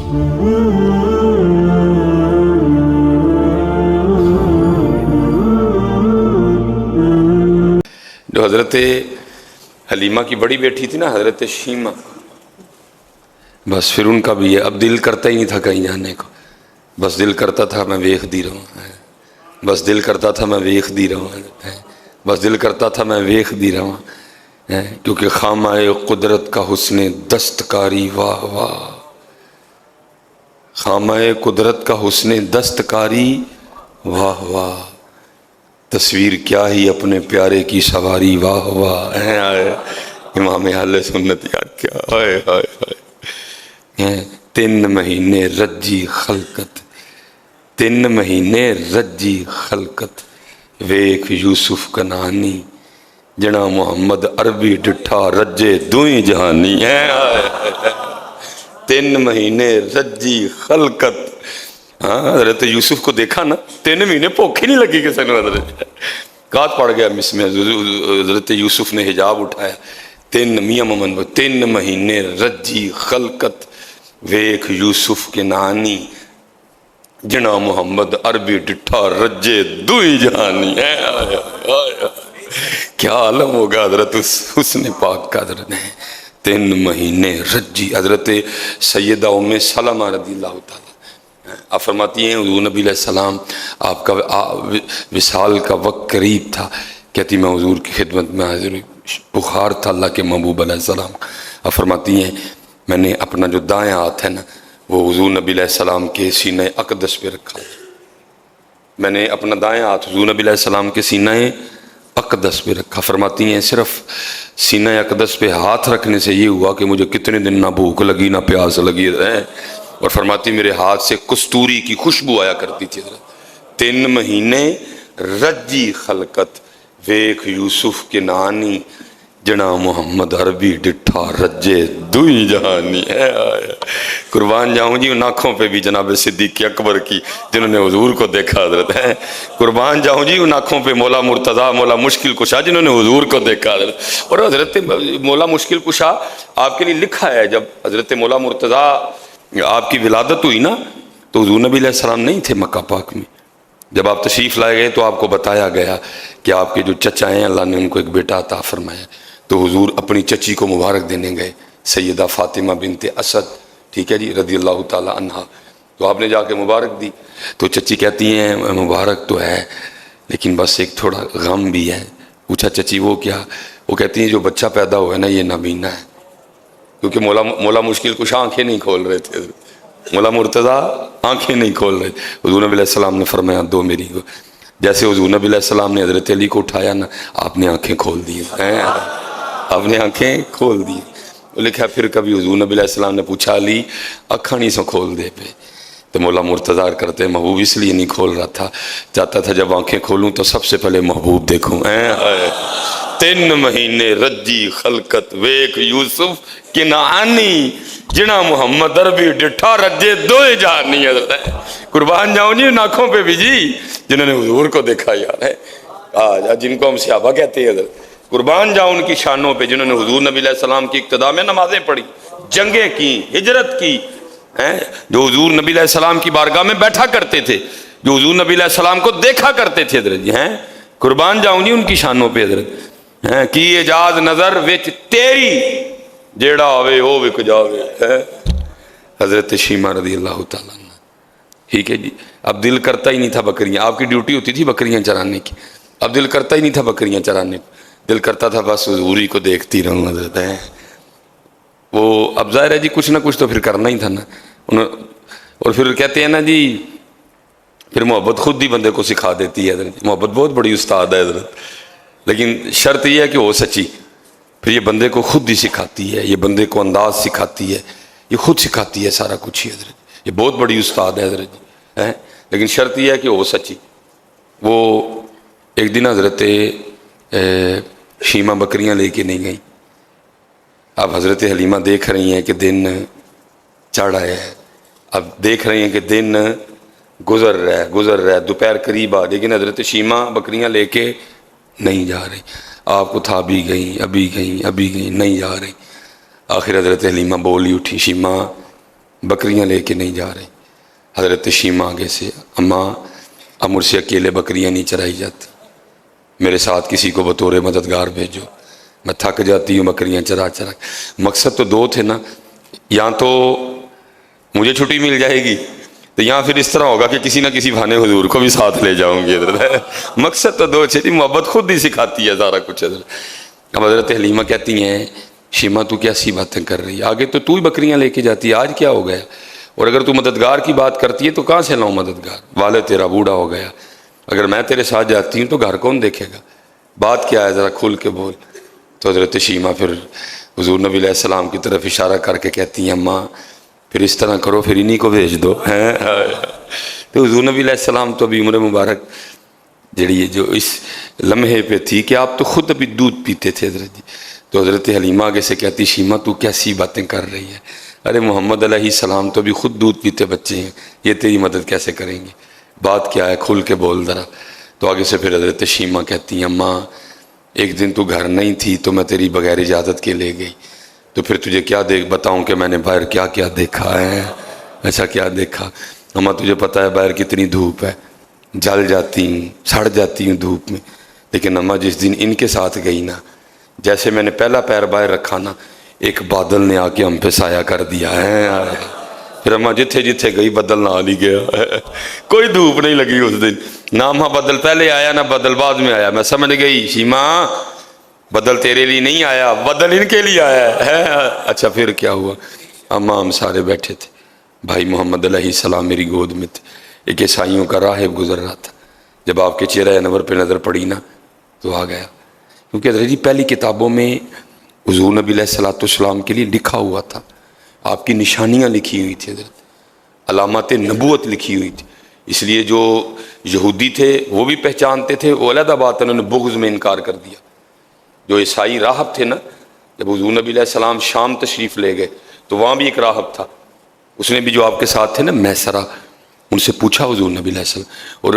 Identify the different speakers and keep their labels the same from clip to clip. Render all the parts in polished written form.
Speaker 1: جو حضرت حلیمہ کی بڑی بیٹی تھی نا حضرت شیمہ، بس پھر ان کا بھی ہے، اب دل کرتا ہی نہیں تھا کہیں جانے کو، بس دل کرتا تھا میں ویکھ دی رہا، بس دل کرتا تھا میں ویکھ دی رہا، بس دل کرتا تھا میں ویکھ دی رہا، کیونکہ خامہ قدرت کا حسن دستکاری واہ واہ، خامہ قدرت کا حسن دستکاری واہ واہ، تصویر کیا ہی اپنے پیارے کی سواری واہ واہ، امام اہل سنت یار کیا ہائے ہائے ہائے، 3 مہینے رجی خلقت، 3 مہینے رجی خلقت، ویکھ یوسف کنانی جنا محمد عربی ڈٹھا رجے دوئیں جہانی، 3 مہینے رجی خلقت، حضرت یوسف کو دیکھا نا 3 مہینے بھوک ہی نہیں لگی کسی نے، حضرت کات پڑ گیا مس میں، حضرت یوسف نے حجاب اٹھایا، 3 مہینے رجی خلقت، ویکھ یوسف کے نانی جنا محمد عربی ڈٹھا رجے دوئی جہانی، کیا عالم ہوگا حضرت حسن پاک کا، حضرت 3 مہینے رجی، حضرت سیدہ ام سلمہ رضی اللہ تعالیٰ آپ فرماتی ہیں حضور نبی علیہ السلام آپ کا وصال کا وقت قریب تھا، کہتی میں حضور کی خدمت میں حاضر ہوئی، بخار تھا اللہ کے محبوب علیہ السلام، آپ فرماتی ہیں میں نے اپنا جو دائیں ہاتھ ہے نا وہ حضور نبی علیہ السلام کے سینہ اقدس پہ رکھا، میں نے اپنا دائیں ہاتھ حضور نبی علیہ السلام کے سینہ اقدس پہ رکھا، فرماتی ہیں صرف سینہ اقدس پہ ہاتھ رکھنے سے یہ ہوا کہ مجھے کتنے دن نہ بھوک لگی نہ پیاس لگی، اور فرماتی میرے ہاتھ سے کستوری کی خوشبو آیا کرتی تھی، 3 مہینے رجی خلقت، ویکھ یوسف کے نانی جنا محمد عربی ڈٹھا رجے دوئی جہانی، قربان جاؤں جی ان آنکھوں پہ بھی جناب صدیق اکبر کی جنہوں نے حضور کو دیکھا حضرت، قربان جاؤں جی ان آنکھوں پہ مولا مرتضیٰ مولا مشکل کشا جنہوں نے حضور کو دیکھا حضرت، اور حضرت مولا مشکل کشا آپ کے لیے لکھا ہے جب حضرت مولا مرتضیٰ آپ کی ولادت ہوئی نا تو حضور نبی علیہ السلام نہیں تھے مکہ پاک میں، جب آپ تشریف لائے گئے تو آپ کو بتایا گیا کہ آپ کے جو چچا ہیں اللہ نے ان کو ایک بیٹا عطا فرمایا، تو حضور اپنی چچی کو مبارک دینے گئے سیدہ فاطمہ بنت اسد، ٹھیک ہے جی رضی اللہ تعالی عنہا، تو آپ نے جا کے مبارک دی، تو چچی کہتی ہیں مبارک تو ہے لیکن بس ایک تھوڑا غم بھی ہے، پوچھا چچی وہ کیا، وہ کہتی ہیں جو بچہ پیدا ہوا ہے نا یہ نابینا ہے، کیونکہ مولا مشکل کچھ آنکھیں نہیں کھول رہے تھے، مولا مرتضیٰ آنکھیں نہیں کھول رہے تھے، حضور نبی علیہ السلام نے فرمایا دو میری کو، جیسے حضور نبی علیہ السلام نے حضرت علی کو اٹھایا نا آپ نے آنکھیں کھول دی، آپ نے آنکھیں کھول دی، وہ لکھا پھر کبھی حضور نبی علیہ السلام نے پوچھا علی اکھاں نہیں سو کھول دے پہ، تو مولا مرتضیٰ کرتے محبوب اس لیے نہیں کھول رہا تھا، چاہتا تھا جب آنکھیں کھولوں تو سب سے پہلے محبوب دیکھوں، 3 مہینے رجی خلقت، ویکھ یوسف کنعانی جنا محمد عربی ڈٹھا رجے دوئے جہانی، حضرت قربان جاؤں جی ان آنکھوں پہ بھی جی جنہوں نے حضور کو دیکھا یار ہے، جن کو ہم صحابہ کہتے ہیں حضرت، قربان جاؤں ان کی شانوں پہ جنہوں نے حضور نبی علیہ السلام کی اقتداء میں نمازیں پڑھی، جنگیں کی، ہجرت کی، جو حضور نبی علیہ السلام کی بارگاہ میں بیٹھا کرتے تھے، جو حضور نبی علیہ السلام کو دیکھا کرتے تھے حضرت جی، قربان جاؤں جی ان کی شانوں پہ حضرت، کی اجاز نظر وچ تیری جیڑا آوے او وک جاوے، حضرت شیمہ رضی اللہ تعالیٰ عنہ، ٹھیک ہے جی، اب دل کرتا ہی نہیں تھا بکریاں، آپ کی ڈیوٹی ہوتی تھی بکریاں چرانے کی، اب دل کرتا ہی نہیں تھا بکریاں چرانے کو، دل کرتا تھا بس حضور ہی کو دیکھتی رہوں حضرت، وہ اب ظاہر ہے جی کچھ نہ کچھ تو پھر کرنا ہی تھا نا، اور پھر کہتے ہیں نا جی پھر محبت خود ہی بندے کو سکھا دیتی ہے حضرت، محبت بہت بڑی استاد ہے حضرت، لیکن شرط یہ ہے کہ وہ سچی، پھر یہ بندے کو خود ہی سکھاتی ہے، یہ بندے کو انداز سکھاتی ہے، یہ خود سکھاتی ہے سارا کچھ ہی حضرت، یہ بہت بڑی استاد ہے حضرت جی، لیکن شرط یہ ہے کہ وہ سچی۔ وہ ایک دن حضرت شیمہ بکریاں لے کے نہیں گئیں، اب حضرت حلیمہ دیکھ رہی ہیں کہ دن چڑھ آیا ہے، اب دیکھ رہی ہیں کہ دن گزر رہا ہے، دوپہر قریب آ، لیکن حضرت شیمہ بکریاں لے کے نہیں جا رہی، آپ کو تھا ابھی گئیں نہیں جا رہی، آخر حضرت حلیمہ بولی اٹھی، شیمہ بکریاں لے کے نہیں جا رہے. حضرت شیمہ آگے سے، اماں اب مجھ سے اکیلے بکریاں نہیں چرائی جاتی، میرے ساتھ کسی کو بطور مددگار بھیجو، میں تھک جاتی ہوں بکریاں چرا چرا. مقصد تو دو تھے نا، یا تو مجھے چھٹی مل جائے گی تو یہاں پھر اس طرح ہوگا کہ کسی نہ کسی بہانے حضور کو بھی ساتھ لے جاؤں گی. مقصد تو دو تھے، محبت خود ہی سکھاتی ہے سارا کچھ. اب حضرت حلیمہ کہتی ہیں شیمہ تو کیا سی باتیں کر رہی ہے، آگے تو ہی بکریاں لے کے جاتی ہے، آج کیا ہو گیا؟ اور اگر تو مددگار کی بات کرتی ہے تو کہاں سے لاؤں مددگار؟ والد تیرا بوڑھا ہو گیا، اگر میں تیرے ساتھ جاتی ہوں تو گھر کون دیکھے گا؟ بات کیا ہے ذرا کھل کے بول. تو حضرت شیمہ پھر حضور نبی علیہ السلام کی طرف اشارہ کر کے کہتی ہیں اماں پھر اس طرح کرو، پھر انہی کو بھیج دو. تو حضور نبی علیہ السلام تو ابھی عمر مبارک جڑی جو اس لمحے پہ تھی کہ آپ تو خود ابھی دودھ پیتے تھے حضرت جی. تو حضرت حلیمہ آگے سے کہتی شیمہ تو کیسی باتیں کر رہی ہے، ارے محمد علیہ السلام تو ابھی خود دودھ پیتے بچے ہیں، یہ تیری مدد کیسے کریں گے؟ بات کیا ہے کھل کے بول ذرا. تو آگے سے پھر حضرت شیمہ کہتی ہیں اماں ایک دن تو گھر نہیں تھی تو میں تیری بغیر اجازت کے لے گئی، تو پھر تجھے کیا بتاؤں کہ میں نے باہر کیا کیا دیکھا ہے. ایسا کیا دیکھا؟ اماں تجھے پتہ ہے باہر کتنی دھوپ ہے، جل جاتی ہوں، سڑ جاتی ہوں دھوپ میں. لیکن اماں جس دن ان کے ساتھ گئی نا، جیسے میں نے پہلا پیر باہر رکھا نا، ایک بادل نے آ کے ہم پہ سایہ کر دیا ہے. پھر اماں جتھے جتھے گئی بدل نہ آ گیا، کوئی دھوپ نہیں لگی اس دن. نہ اماں بدل پہلے آیا نہ بدل بعد میں آیا. میں سمجھ گئی شیمہ بدل تیرے لیے نہیں آیا، بدل ان کے لیے آیا ہے. اچھا پھر کیا ہوا؟ اماں ہم سارے بیٹھے تھے، بھائی محمد علیہ السلام میری گود میں تھے، ایک عیسائیوں کا راہب گزر رہا تھا. جب آپ کے چہرہ انور پہ نظر پڑی نا تو آ گیا، کیونکہ حضرت جی پہلی کتابوں میں حضور نبی علیہ السلام کے لیے لکھا ہوا تھا، آپ کی نشانیاں لکھی ہوئی تھی حضرت، علامات نبوت لکھی ہوئی تھی. اس لیے جو یہودی تھے وہ بھی پہچانتے تھے، وہ علیحدہ بات انہوں نے بغض میں انکار کر دیا. جو عیسائی راہب تھے نا، جب حضور نبی علیہ السلام شام تشریف لے گئے تو وہاں بھی ایک راہب تھا، اس نے بھی جو آپ کے ساتھ تھے نا میسرہ، ان سے پوچھا حضور نبی علیہ السلام. اور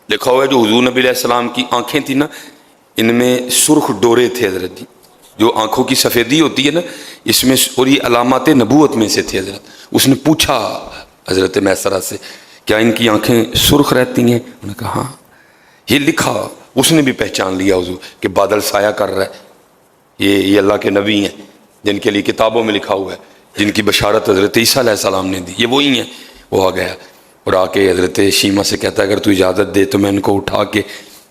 Speaker 1: لکھا ہوا ہے جو حضور نبی علیہ السلام کی آنکھیں تھیں نا، ان میں سرخ ڈورے تھے حضرت جی، جو آنکھوں کی سفیدی ہوتی ہے نا اس میں، اور یہ علامات نبوت میں سے تھے حضرت. اس نے پوچھا حضرت میسرہ سے کیا ان کی آنکھیں سرخ رہتی ہیں؟ انہوں نے کہا ہاں. یہ لکھا، اس نے بھی پہچان لیا حضور کہ بادل سایہ کر رہا ہے، یہ اللہ کے نبی ہیں جن کے لیے کتابوں میں لکھا ہوا ہے، جن کی بشارت حضرت عیسیٰ علیہ السلام نے دی، یہ وہی ہیں. وہ آ گیا اور آ کے حضرت شیمہ سے کہتا ہے اگر تو اجازت دے تو میں ان کو اٹھا کے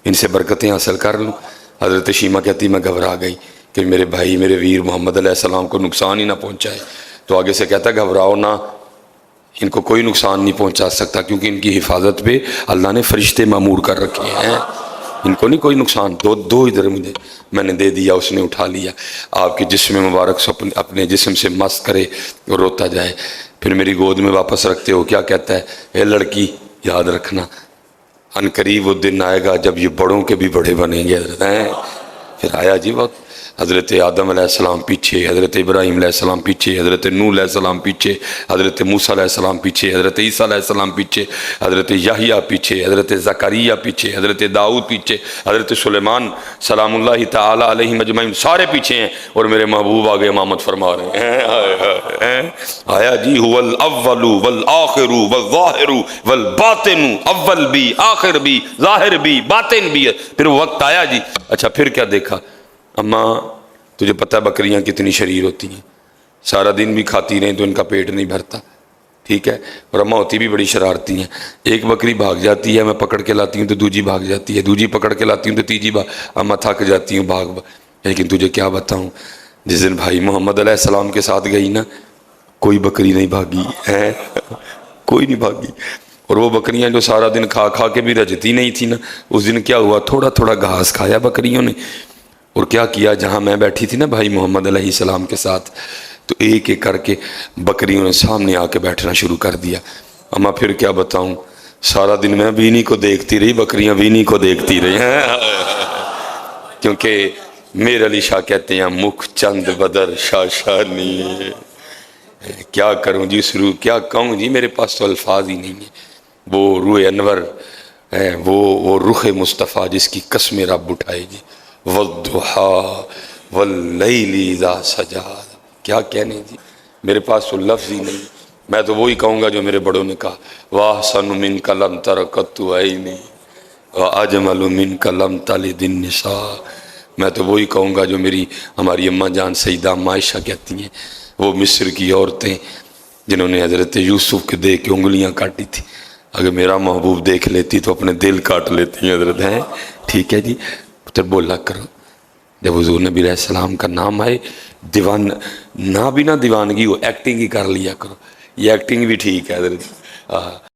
Speaker 1: ان سے برکتیں حاصل کر لوں. حضرت شیمہ کہتی میں گھبرا گئی کہ میرے بھائی میرے ویر محمد علیہ السلام کو نقصان ہی نہ پہنچائے. تو آگے سے کہتا ہے گھبراؤ نہ، ان کو کوئی نقصان نہیں پہنچا سکتا کیونکہ ان کی حفاظت پہ اللہ نے فرشتے مامور کر رکھے ہیں، ان کو نہیں کوئی نقصان. دو ادھر مجھے میں نے دے دیا، اس نے اٹھا لیا. آپ کے جسم مبارک سے اپنے جسم سے مس کرے اور روتا جائے، پھر میری گود میں واپس رکھتے ہو. کیا کہتا ہے؟ اے لڑکی یاد رکھنا ان قریب وہ دن آئے گا جب یہ بڑوں کے بھی بڑے بنیں گے. حضرت پھر آیا جی وقت، حضرت آدم علیہ السلام پیچھے، حضرت ابراہیم علیہ السلام پیچھے، حضرت نوح علیہ السلام پیچھے، حضرت موسیٰ علیہ السلام پیچھے، حضرت عیسیٰ علیہ السلام پیچھے، حضرت یحییٰ پیچھے، حضرت زکریا پیچھے، حضرت داؤد پیچھے، حضرت سلیمان سلام اللہ تعالی علیہ مجمعین سارے پیچھے ہیں، اور میرے محبوب آگے امامت فرما رہے ہیں. آیا جی هو الاول والآخر والظاہر والباطن، اول بھی آخر بھی ظاہر بھی باطن بھی ہے. پھر وقت آیا جی. اچھا پھر کیا دیکھا؟ اماں تجھے پتہ ہے بکریاں کتنی شریر ہوتی ہیں، سارا دن بھی کھاتی رہیں تو ان کا پیٹ نہیں بھرتا، ٹھیک ہے، اور اماں ہوتی بھی بڑی شرارتی ہیں. ایک بکری بھاگ جاتی ہے میں پکڑ کے لاتی ہوں تو دوسری بھاگ جاتی ہے، دوسری پکڑ کے لاتی ہوں تو تیسری اماں تھک جاتی ہوں بھاگ. لیکن تجھے کیا بتاؤں، جس دن بھائی محمد علیہ السلام کے ساتھ گئی نا کوئی بکری نہیں بھاگی ہے، کوئی نہیں بھاگی. اور وہ بکریاں جو سارا دن کھا کھا کے بھی رجتی نہیں تھی نا، اس دن کیا ہوا، تھوڑا تھوڑا گھاس کھایا بکریوں نے. اور کیا کیا، جہاں میں بیٹھی تھی نا بھائی محمد علیہ السلام کے ساتھ، تو ایک ایک کر کے بکریوں نے سامنے آ کے بیٹھنا شروع کر دیا. اما پھر کیا بتاؤں، سارا دن میں وینی کو دیکھتی رہی، بکریاں وینی کو دیکھتی رہی ہیں. کیونکہ میر علی شاہ کہتے ہیں مکھ چند بدر شاشانی. کیا کروں جی سرو، کیا کہوں جی، میرے پاس تو الفاظ ہی نہیں ہیں. وہ روح انور ہے، وہ رخ مصطفیٰ جس کی قسم رب اٹھائے جی. والضحیٰ واللیل اذا سجا، کیا کہنے جی، میرے پاس تو لفظ ہی نہیں. میں تو وہی کہوں گا جو میرے بڑوں نے کہا، واہ سن من کا لم ترکت عینی واجمل من کا لم تلد النساء۔ میں تو وہی کہوں گا جو ہماری اماں جان سیدہ عائشہ کہتی ہیں، وہ مصر کی عورتیں جنہوں نے حضرت یوسف کے دیکھ کے انگلیاں کاٹی تھی، اگر میرا محبوب دیکھ لیتی تو اپنے دل کاٹ لیتی ہیں حضرت ہیں۔ ٹھیک ہے جی، پھر بولا کرو جب حضور نبی علیہ السلام کا نام آئے، نہ بھی نہ دیوانگی ہو، ایکٹنگ ہی کر لیا کرو، یہ ایکٹنگ بھی ٹھیک ہے حضرت۔